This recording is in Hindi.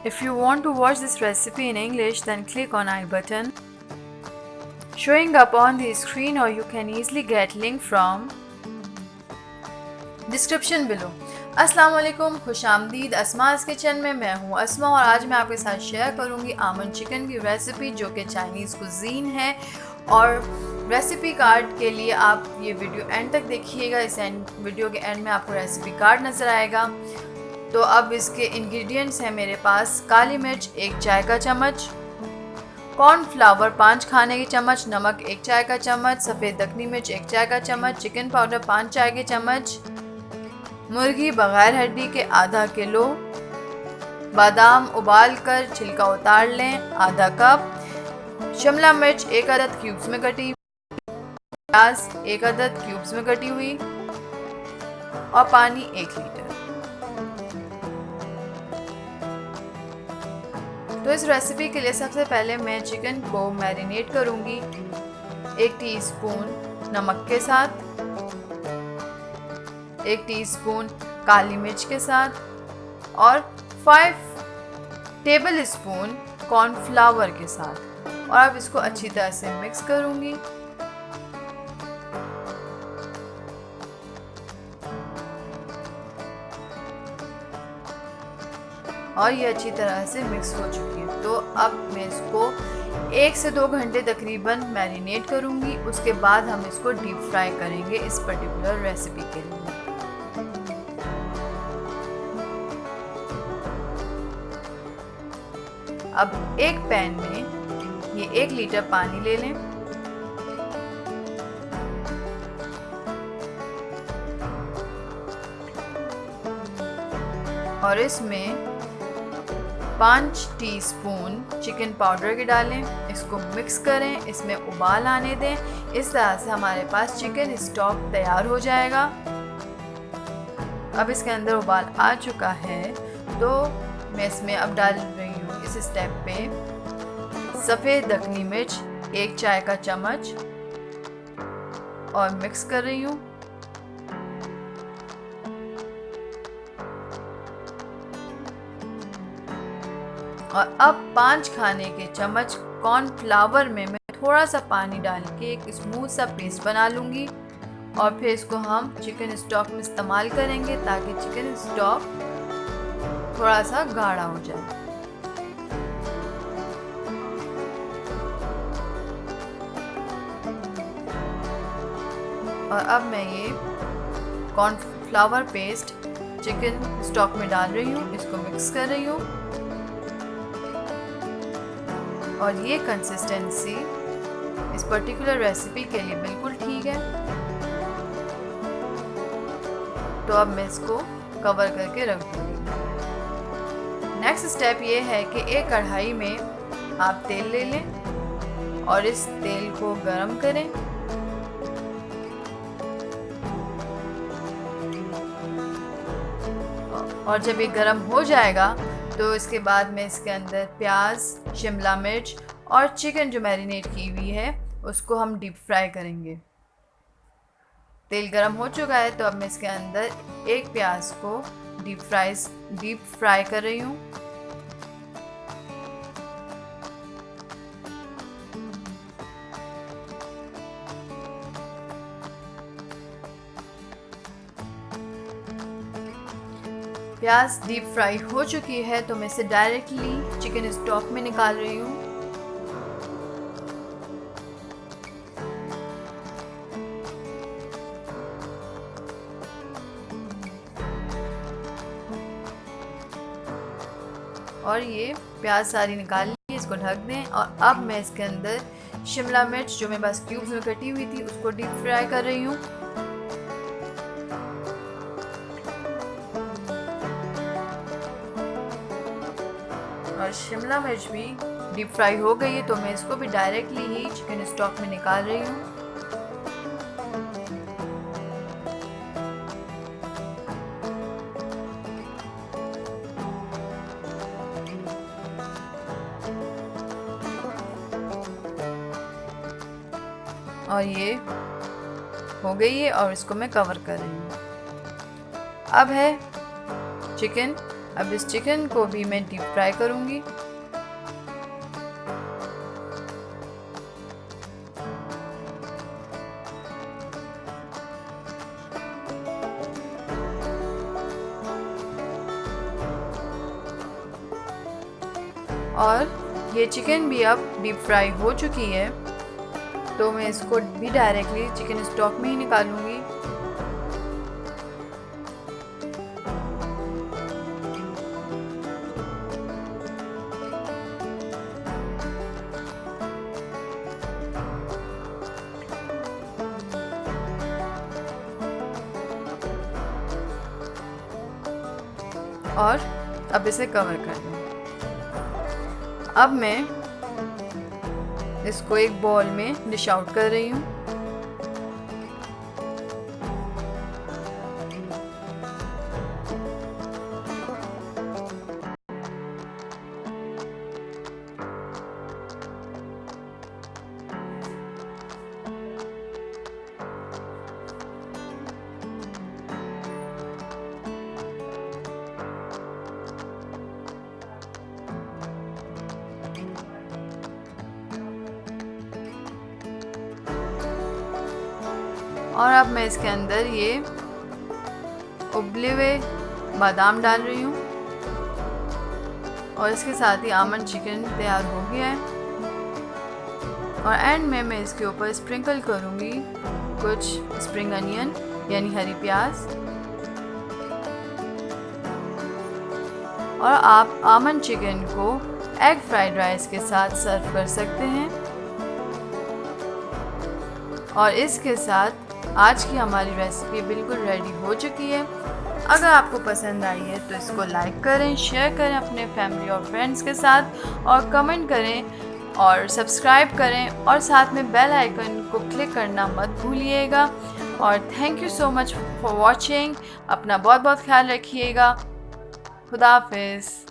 If you want to watch this recipe in English, then click on I button showing up on the screen, or you can easily get link from description below. अस्सलाम वालेकुम, खुशामदीद अस्मास किचन में मैं हूँ अस्मा और आज मैं आपके साथ शेयर करूँगी आमन चिकन की रेसिपी जो कि चाइनीज़ कुजीन है। और रेसिपी कार्ड के लिए आप ये वीडियो एंड तक देखिएगा। इस वीडियो के एंड में आपको रेसिपी कार्ड नज़र आएगा। तो अब इसके इंग्रेडिएंट्स हैं मेरे पास काली मिर्च 1 चाय का चम्मच, कॉर्नफ्लावर 5 खाने के चम्मच, नमक 1 चाय का चम्मच, सफ़ेद दखनी मिर्च 1 चाय का चम्मच, चिकन पाउडर 5 चाय के चम्मच, मुर्गी बग़ैर हड्डी के आधा किलो, बादाम उबाल कर छिलका उतार लें आधा कप, शिमला मिर्च 1 अदद क्यूब्स में कटी, प्याज 1 अदद क्यूब्स में कटी हुई और पानी 1 लीटर। तो इस रेसिपी के लिए सबसे पहले मैं चिकन को मैरिनेट करूंगी 1 टीस्पून नमक के साथ, 1 टीस्पून काली मिर्च के साथ और 5 टेबल स्पून कॉर्नफ्लावर के साथ। और अब इसको अच्छी तरह से मिक्स करूंगी। और ये अच्छी तरह से मिक्स हो चुकी है। तो अब मैं इसको 1 से 2 घंटे तकरीबन मैरिनेट करूंगी। उसके बाद हम इसको डीप फ्राई करेंगे इस पर्टिकुलर रेसिपी के लिए। अब एक पैन में ये 1 लीटर पानी ले लें और इसमें 5 टीस्पून चिकन पाउडर के डालें, इसको मिक्स करें, इसमें उबाल आने दें। इस तरह से हमारे पास चिकन स्टॉक तैयार हो जाएगा। अब इसके अंदर उबाल आ चुका है तो मैं इसमें अब डाल रही हूँ इस स्टेप पे सफ़ेद दखनी मिर्च 1 चाय का चम्मच और मिक्स कर रही हूँ। और अब 5 खाने के चम्मच कॉर्नफ्लावर में मैं थोड़ा सा पानी डाल के एक स्मूथ सा पेस्ट बना लूँगी और फिर इसको हम चिकन स्टॉक में इस्तेमाल करेंगे ताकि चिकन स्टॉक थोड़ा सा गाढ़ा हो जाए। और अब मैं ये कॉर्नफ्लावर पेस्ट चिकन स्टॉक में डाल रही हूँ, इसको मिक्स कर रही हूँ और ये कंसिस्टेंसी इस पर्टिकुलर रेसिपी के लिए बिल्कुल ठीक है। तो अब मैं इसको कवर करके रख दूँगी। नेक्स्ट स्टेप ये है कि एक कढ़ाई में आप तेल ले लें और इस तेल को गरम करें। और जब ये गरम हो जाएगा तो इसके बाद में इसके अंदर प्याज, शिमला मिर्च और चिकन जो मैरिनेट की हुई है उसको हम डीप फ्राई करेंगे। तेल गरम हो चुका है तो अब मैं इसके अंदर एक प्याज को डीप फ्राई कर रही हूँ। प्याज डीप फ्राई हो चुकी है तो मैं इसे डायरेक्टली चिकन स्टॉक में निकाल रही हूँ। और ये प्याज सारी निकाल ली, इसको ढक दें। और अब मैं इसके अंदर शिमला मिर्च जो मेरे पास क्यूब्स में कटी हुई थी उसको डीप फ्राई कर रही हूँ। और शिमला मिर्च भी डीप फ्राई हो गई है तो मैं इसको भी डायरेक्टली ही चिकन स्टॉक में निकाल रही हूँ। और ये हो गई है और इसको मैं कवर कर रही हूँ। अब है चिकन अब इस चिकन को भी मैं डीप फ्राई करूँगी। और ये चिकन भी अब डीप फ्राई हो चुकी है, तो मैं इसको भी डायरेक्टली चिकन स्टॉक में ही निकालूंगी। और अब इसे कवर कर दूँ। अब मैं इसको एक बॉल में डिश आउट कर रही हूँ। और अब मैं इसके अंदर ये उबले हुए बादाम डाल रही हूँ और इसके साथ ही आमंड चिकन तैयार हो गया है। और एंड में मैं इसके ऊपर स्प्रिंकल करूँगी कुछ स्प्रिंग अनियन यानी हरी प्याज। और आप आमंड चिकन को एग फ्राइड राइस के साथ सर्व कर सकते हैं। और इसके साथ आज की हमारी रेसिपी बिल्कुल रेडी हो चुकी है। अगर आपको पसंद आई है तो इसको लाइक करें, शेयर करें अपने फैमिली और फ्रेंड्स के साथ, और कमेंट करें और सब्सक्राइब करें, और साथ में बेल आइकन को क्लिक करना मत भूलिएगा। और thank you so much for watching. अपना बहुत बहुत ख्याल रखिएगा। खुदा हाफिज़।